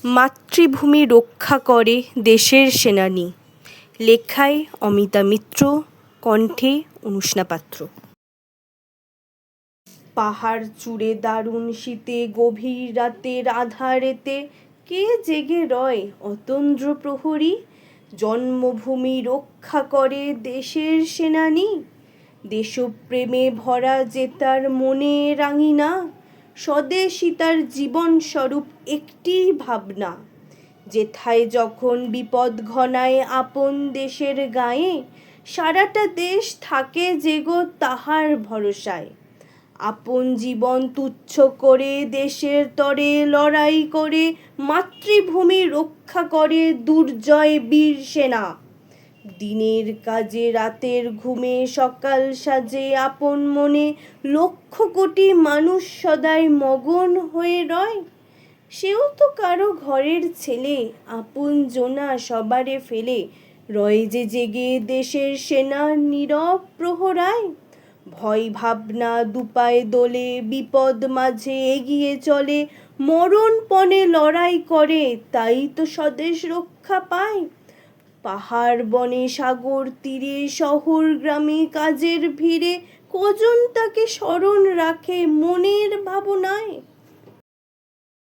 মাতৃভূমি রক্ষা করে দেশের সেনানী। লেখায় অমিতা মিত্র, কণ্ঠে অনুষ্ণা পাত্র। পাহাড় চূড়ে দারুণ শীতে, গভীর রাতের আঁধারেতে কে জেগে রয় অতন্দ্র প্রহরী? জন্মভূমি রক্ষা করে দেশের সেনানী। দেশপ্রেমে ভরা যে তার মনে রাঙিনা, স্বদেশই তার জীবন স্বরূপ একটি ভাবনা। যেথায় যখন বিপদ ঘনায় আপন দেশের গায়ে, সারাটা দেশ থাকে যেগো তাহার ভরসায়। আপন জীবন তুচ্ছ করে দেশের তরে লড়াই করে, মাতৃভূমি রক্ষা করে দুর্জয় বীর সেনা। দিনের কাজে রাতের ঘুমে সকাল সাজে আপন মনে, লক্ষ কোটি মানুষ সদাই মগন হয়ে রয়। সেও তো কারো ঘরের ছেলে, আপন জোনা সবারে ফেলে রয় যে জেগে দেশের সেনা নীরব প্রহরায়। ভয় ভাবনা দুপায়ে দোলে, বিপদ মাঝে এগিয়ে চলে, মরণপণে লড়াই করে তাই তো স্বদেশ রক্ষা পায়। পাহাড় বনে সাগর তীরে শহর গ্রামে কাজের ভিড়ে, কজন তাকে স্মরণ রাখে মনের ভাবনায়।